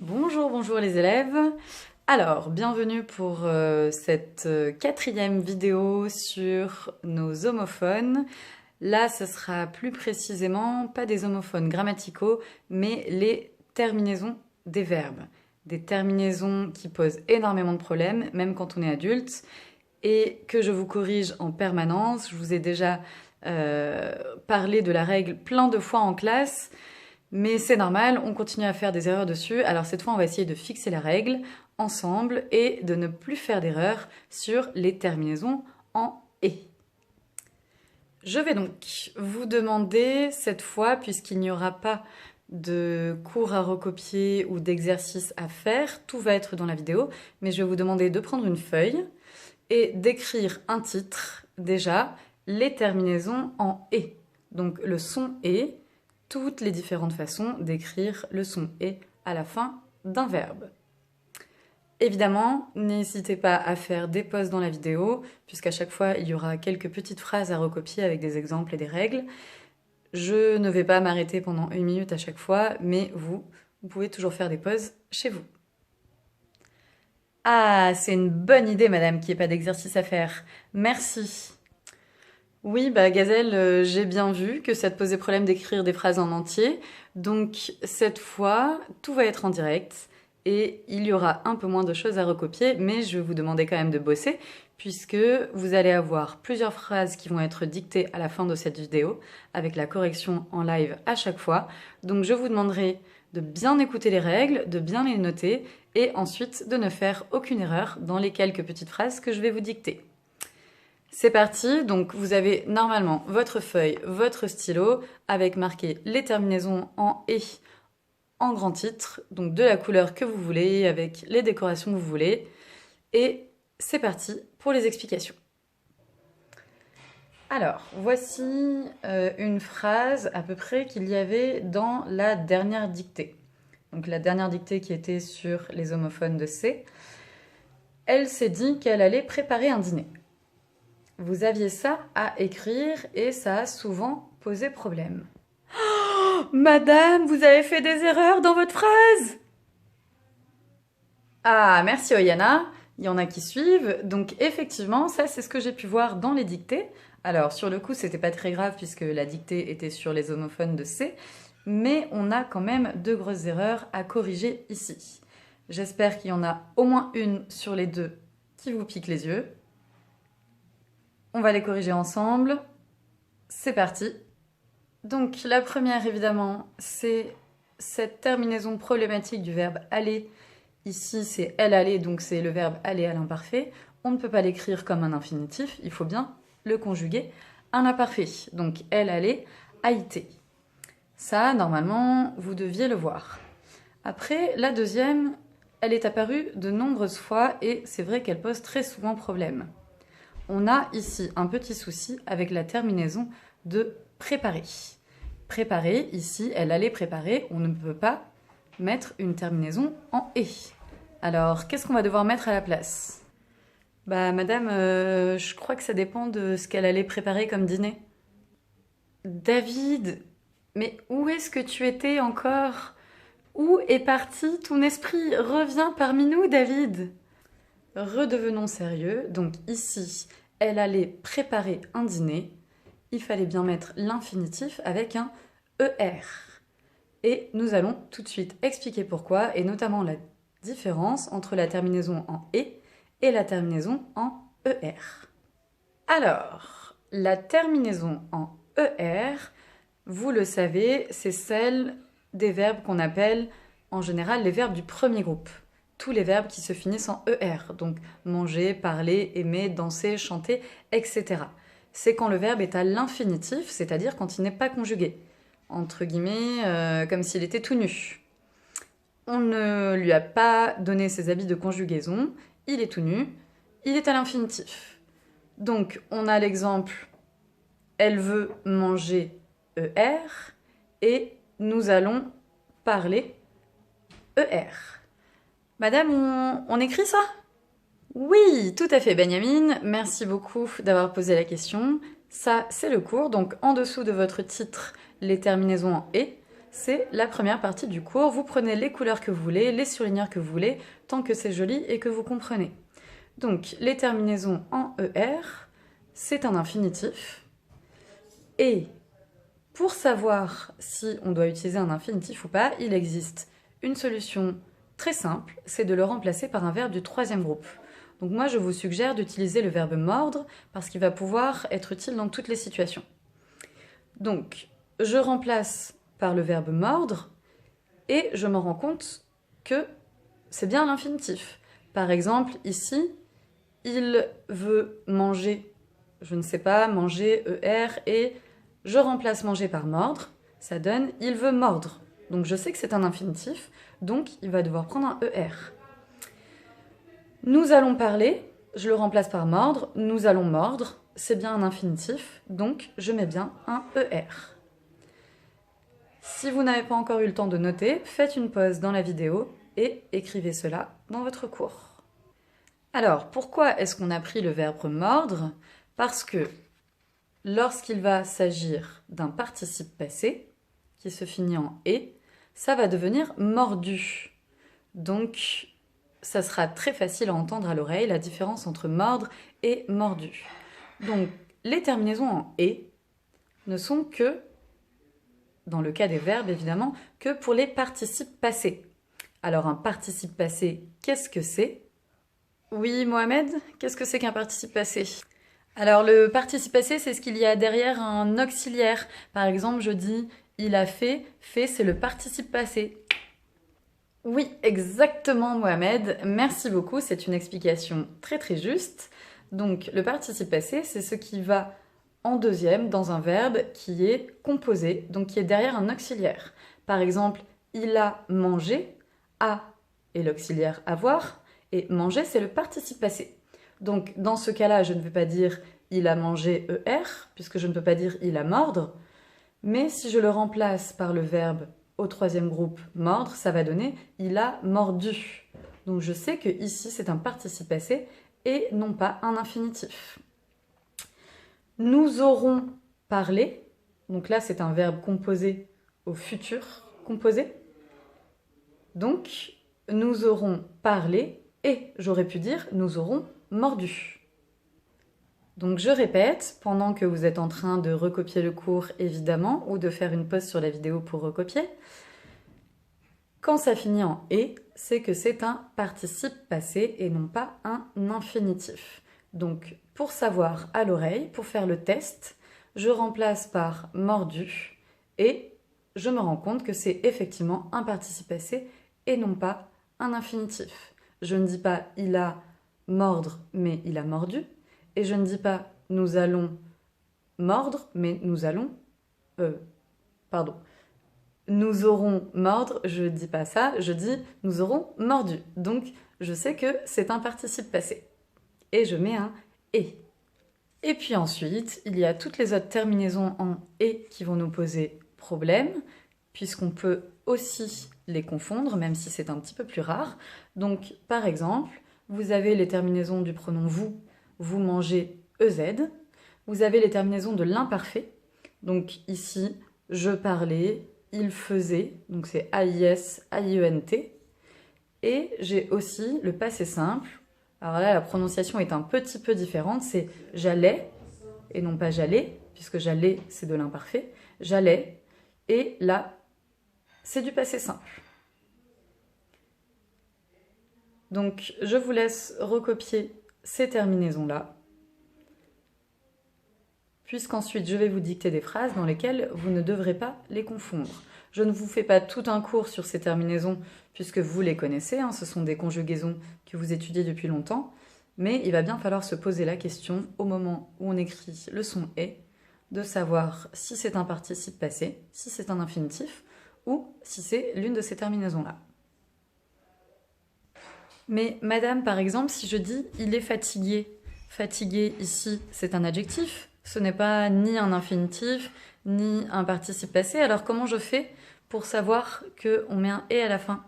Bonjour, bonjour les élèves. Alors, bienvenue pour cette quatrième vidéo sur nos homophones. Là, ce sera plus précisément pas des homophones grammaticaux, mais les terminaisons des verbes. Des terminaisons qui posent énormément de problèmes, même quand on est adulte, et que je vous corrige en permanence. Je vous ai déjà parlé de la règle plein de fois en classe. Mais c'est normal, on continue à faire des erreurs dessus. Alors cette fois, on va essayer de fixer la règle ensemble et de ne plus faire d'erreurs sur les terminaisons en « et ». Je vais donc vous demander cette fois, puisqu'il n'y aura pas de cours à recopier ou d'exercices à faire, tout va être dans la vidéo, mais je vais vous demander de prendre une feuille et d'écrire un titre, déjà, les terminaisons en « et ». Donc le son « et », toutes les différentes façons d'écrire le son « et » à la fin d'un verbe. Évidemment, n'hésitez pas à faire des pauses dans la vidéo, puisqu'à chaque fois, il y aura quelques petites phrases à recopier avec des exemples et des règles. Je ne vais pas m'arrêter pendant 1 minute à chaque fois, mais vous pouvez toujours faire des pauses chez vous. Ah, c'est une bonne idée, madame, qu'il n'y ait pas d'exercice à faire. Merci. Oui, Gazelle, j'ai bien vu que ça te posait problème d'écrire des phrases en entier. Donc cette fois, tout va être en direct et il y aura un peu moins de choses à recopier, mais je vais vous demander quand même de bosser puisque vous allez avoir plusieurs phrases qui vont être dictées à la fin de cette vidéo avec la correction en live à chaque fois. Donc je vous demanderai de bien écouter les règles, de bien les noter et ensuite de ne faire aucune erreur dans les quelques petites phrases que je vais vous dicter. C'est parti, donc vous avez normalement votre feuille, votre stylo, avec marqué les terminaisons en « et » en grand titre, donc de la couleur que vous voulez, avec les décorations que vous voulez. Et c'est parti pour les explications. Alors, voici une phrase à peu près qu'il y avait dans la dernière dictée. Donc la dernière dictée qui était sur les homophones de C. Elle s'est dit qu'elle allait préparer un dîner. Vous aviez ça à écrire et ça a souvent posé problème. Oh, madame, vous avez fait des erreurs dans votre phrase. Ah, merci Oyana, il y en a qui suivent. Donc effectivement, ça c'est ce que j'ai pu voir dans les dictées. Alors sur le coup, c'était pas très grave puisque la dictée était sur les homophones de C, mais on a quand même 2 grosses erreurs à corriger ici. J'espère qu'il y en a au moins une sur les 2 qui vous pique les yeux. On va les corriger ensemble. C'est parti. Donc la première, évidemment, c'est cette terminaison problématique du verbe aller. Ici, c'est elle allait, donc c'est le verbe aller à l'imparfait. On ne peut pas l'écrire comme un infinitif, il faut bien le conjuguer à un imparfait. Donc elle allait a été. Ça, normalement, vous deviez le voir. Après, la deuxième, elle est apparue de nombreuses fois et c'est vrai qu'elle pose très souvent problème. On a ici un petit souci avec la terminaison de préparer. Préparer, ici, elle allait préparer, on ne peut pas mettre une terminaison en « et ». Alors, qu'est-ce qu'on va devoir mettre à la place? Madame, je crois que ça dépend de ce qu'elle allait préparer comme dîner. David, mais où est-ce que tu étais encore? Où est parti ton esprit? Reviens parmi nous, David. Redevenons sérieux. Donc ici, elle allait préparer un dîner. Il fallait bien mettre l'infinitif avec un ER. Et nous allons tout de suite expliquer pourquoi, et notamment la différence entre la terminaison en « et » et la terminaison en ER. Alors, la terminaison en ER, vous le savez, c'est celle des verbes qu'on appelle en général les verbes du premier groupe. Tous les verbes qui se finissent en ER, donc manger, parler, aimer, danser, chanter, etc. C'est quand le verbe est à l'infinitif, c'est-à-dire quand il n'est pas conjugué. Entre guillemets, comme s'il était tout nu. On ne lui a pas donné ses habits de conjugaison, il est tout nu, il est à l'infinitif. Donc, on a l'exemple « elle veut manger ER » et « nous allons parler ER ». Madame, on écrit ça? Oui, tout à fait, Benjamin. Merci beaucoup d'avoir posé la question. Ça, c'est le cours. Donc, en dessous de votre titre, les terminaisons en « et ». c'est la première partie du cours. Vous prenez les couleurs que vous voulez, les surligneurs que vous voulez, tant que c'est joli et que vous comprenez. Donc, les terminaisons en ER, c'est un infinitif. Et pour savoir si on doit utiliser un infinitif ou pas, il existe une solution très simple, c'est de le remplacer par un verbe du troisième groupe. Donc moi, je vous suggère d'utiliser le verbe mordre parce qu'il va pouvoir être utile dans toutes les situations. Donc, je remplace par le verbe mordre et je me rends compte que c'est bien l'infinitif. Par exemple, ici, il veut manger, je ne sais pas, manger ER et je remplace manger par mordre, ça donne il veut mordre. Donc je sais que c'est un infinitif, donc il va devoir prendre un ER. Nous allons parler, je le remplace par mordre, nous allons mordre, c'est bien un infinitif, donc je mets bien un ER. Si vous n'avez pas encore eu le temps de noter, faites une pause dans la vidéo et écrivez cela dans votre cours. Alors, pourquoi est-ce qu'on a pris le verbe mordre? Parce que lorsqu'il va s'agir d'un participe passé, qui se finit en « et », ça va devenir « mordu ». Donc, ça sera très facile à entendre à l'oreille, la différence entre mordre et mordu. Donc, les terminaisons en « et » ne sont que, dans le cas des verbes évidemment, que pour les participes passés. Alors, un participe passé, qu'est-ce que c'est? Oui, Mohamed, qu'est-ce que c'est qu'un participe passé? Alors, le participe passé, c'est ce qu'il y a derrière un auxiliaire. Par exemple, je dis « il a fait », « fait » c'est le participe passé. Oui, exactement Mohamed, merci beaucoup, c'est une explication très très juste. Donc le participe passé, c'est ce qui va en deuxième dans un verbe qui est composé, donc qui est derrière un auxiliaire. Par exemple, il a mangé, a est l'auxiliaire avoir, et manger c'est le participe passé. Donc dans ce cas-là, je ne vais pas dire il a mangé ER, puisque je ne peux pas dire il a mordre, mais si je le remplace par le verbe au troisième groupe mordre, ça va donner il a mordu. Donc je sais que ici c'est un participe passé et non pas un infinitif. Nous aurons parlé, donc là c'est un verbe composé au futur composé. Donc nous aurons parlé et j'aurais pu dire nous aurons mordu. Donc je répète, pendant que vous êtes en train de recopier le cours évidemment, ou de faire une pause sur la vidéo pour recopier, quand ça finit en « et », c'est que c'est un participe passé et non pas un infinitif. Donc pour savoir à l'oreille, pour faire le test, je remplace par « mordu » et je me rends compte que c'est effectivement un participe passé et non pas un infinitif. Je ne dis pas « il a mordre » mais « il a mordu ». Et je ne dis pas « nous allons mordre », mais « nous allons… nous aurons mordre », je ne dis pas ça, je dis « nous aurons mordu ». Donc, je sais que c'est un participe passé. Et je mets un « et ». Et puis ensuite, il y a toutes les autres terminaisons en « et » qui vont nous poser problème, puisqu'on peut aussi les confondre, même si c'est un petit peu plus rare. Donc, par exemple, vous avez les terminaisons du pronom « vous », vous mangez EZ. Vous avez les terminaisons de l'imparfait. Donc ici, je parlais, il faisait, donc c'est AIS, AIENT. Et j'ai aussi le passé simple. Alors là, la prononciation est un petit peu différente. C'est j'allais, et non pas j'allais, puisque j'allais, c'est de l'imparfait. J'allais, et là, c'est du passé simple. Donc, je vous laisse recopier ces terminaisons-là, puisqu'ensuite je vais vous dicter des phrases dans lesquelles vous ne devrez pas les confondre. Je ne vous fais pas tout un cours sur ces terminaisons, puisque vous les connaissez, hein, ce sont des conjugaisons que vous étudiez depuis longtemps, mais il va bien falloir se poser la question, au moment où on écrit le son « est », de savoir si c'est un participe passé, si c'est un infinitif, ou si c'est l'une de ces terminaisons-là. Mais madame, par exemple, si je dis « il est fatigué », fatigué ici, c'est un adjectif, ce n'est pas ni un infinitif, ni un participe passé. Alors comment je fais pour savoir qu'on met un « et » à la fin?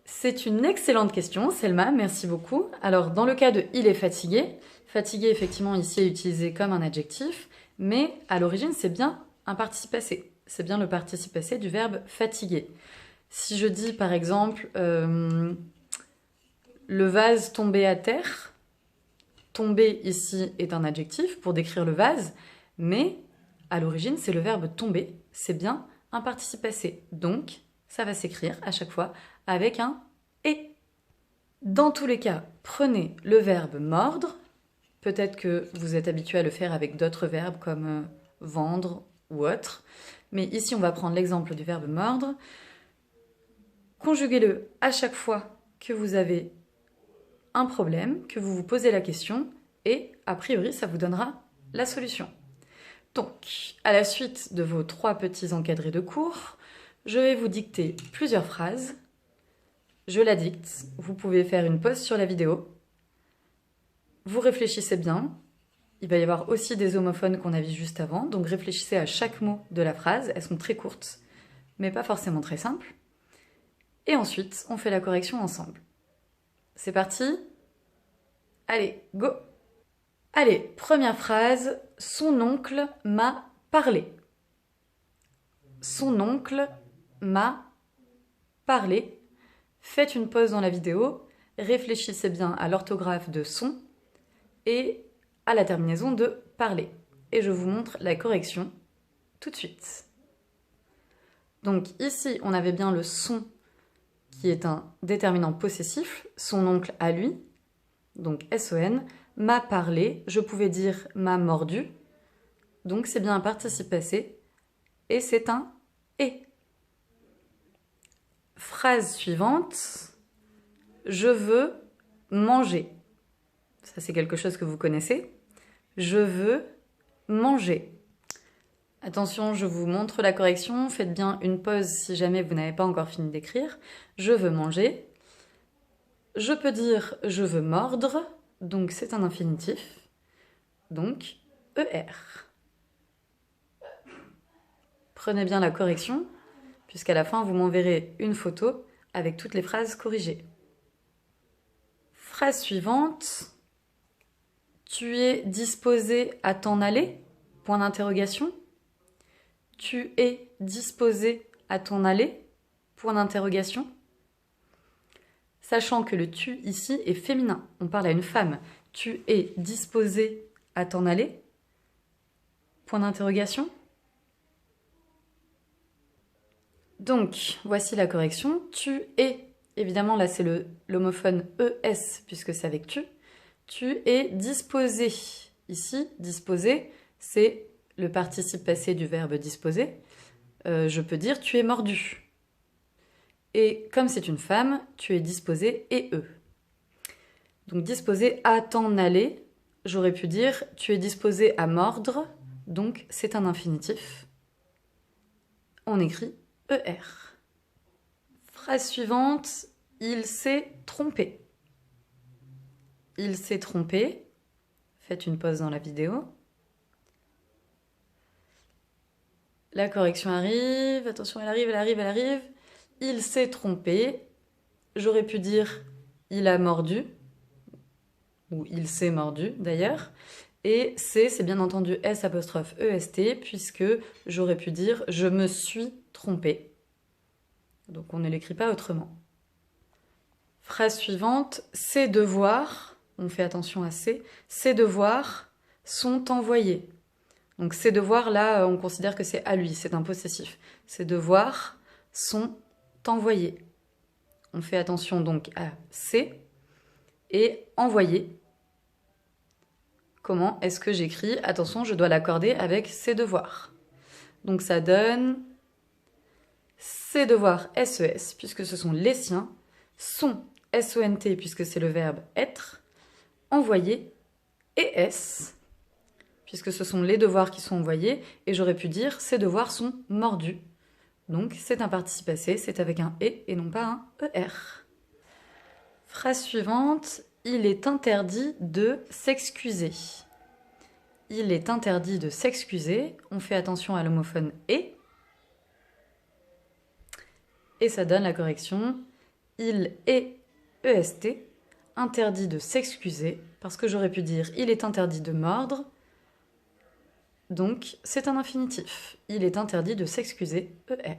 C'est une excellente question, Selma, merci beaucoup. Alors dans le cas de « il est fatigué », effectivement ici est utilisé comme un adjectif, mais à l'origine c'est bien un participe passé. c'est bien le participe passé du verbe fatigué. Si je dis par exemple le vase tombé à terre, tomber ici est un adjectif pour décrire le vase, mais à l'origine c'est le verbe tomber, c'est bien un participe passé. Donc ça va s'écrire à chaque fois avec un et. Dans tous les cas, prenez le verbe mordre. Peut-être que vous êtes habitué à le faire avec d'autres verbes comme vendre ou autre. Mais ici, on va prendre l'exemple du verbe mordre. Conjuguez-le à chaque fois que vous avez un problème, que vous vous posez la question, et a priori, ça vous donnera la solution. Donc, à la suite de vos 3 petits encadrés de cours, je vais vous dicter plusieurs phrases. Je la dicte, vous pouvez faire une pause sur la vidéo. Vous réfléchissez bien. Il va y avoir aussi des homophones qu'on a vus juste avant, donc réfléchissez à chaque mot de la phrase. Elles sont très courtes, mais pas forcément très simples. Et ensuite, on fait la correction ensemble. C'est parti? Allez, go! Allez, première phrase. Son oncle m'a parlé. Son oncle m'a parlé. Faites une pause dans la vidéo, réfléchissez bien à l'orthographe de son et à la terminaison de parler. Et je vous montre la correction tout de suite. Donc ici, on avait bien le son qui est un déterminant possessif, son oncle à lui, donc SON, m'a parlé, je pouvais dire m'a mordu, donc c'est bien un participe passé, et c'est un et. Phrase suivante, je veux manger. Ça, c'est quelque chose que vous connaissez. Je veux manger. Attention, je vous montre la correction. Faites bien une pause si jamais vous n'avez pas encore fini d'écrire. Je veux manger. Je peux dire je veux mordre. Donc, c'est un infinitif. Donc, ER. Prenez bien la correction, puisqu'à la fin, vous m'enverrez une photo avec toutes les phrases corrigées. Phrase suivante. Tu es disposé à t'en aller? Point d'interrogation. Tu es disposé à t'en aller? Point d'interrogation. Sachant que le tu ici est féminin, on parle à une femme. Tu es disposé à t'en aller? Point d'interrogation. Donc, voici la correction. Tu es, évidemment là c'est l'homophone ES puisque c'est avec tu. Tu es disposé. Ici, disposé, c'est le participe passé du verbe disposer. Je peux dire tu es mordu. Et comme c'est une femme, tu es disposé et eux. Donc disposé à t'en aller, j'aurais pu dire tu es disposé à mordre, donc c'est un infinitif. On écrit ER. Phrase suivante, il s'est trompé. Il s'est trompé. Faites une pause dans la vidéo. La correction arrive. Attention, elle arrive, elle arrive, elle arrive. Il s'est trompé. J'aurais pu dire il a mordu. Ou il s'est mordu d'ailleurs. Et c'est bien entendu S''EST puisque j'aurais pu dire je me suis trompé. Donc on ne l'écrit pas autrement. Phrase suivante, ses devoirs. On fait attention à ces devoirs sont envoyés. Donc ces devoirs, là, on considère que c'est à lui, c'est un possessif. Ces devoirs sont envoyés. On fait attention donc à c'est et envoyer. Comment est-ce que j'écris? Attention, je dois l'accorder avec ses devoirs. Donc ça donne ses devoirs SES, puisque ce sont les siens, sont SONT, puisque c'est le verbe être, envoyer, et S, puisque ce sont les devoirs qui sont envoyés, et j'aurais pu dire ces devoirs sont mordus. Donc c'est un participe passé, c'est avec un et non pas un ER. Phrase suivante, il est interdit de s'excuser. Il est interdit de s'excuser, on fait attention à l'homophone et ça donne la correction, il est EST, interdit de s'excuser, parce que j'aurais pu dire il est interdit de mordre, Donc, c'est un infinitif. Il est interdit de s'excuser, ER.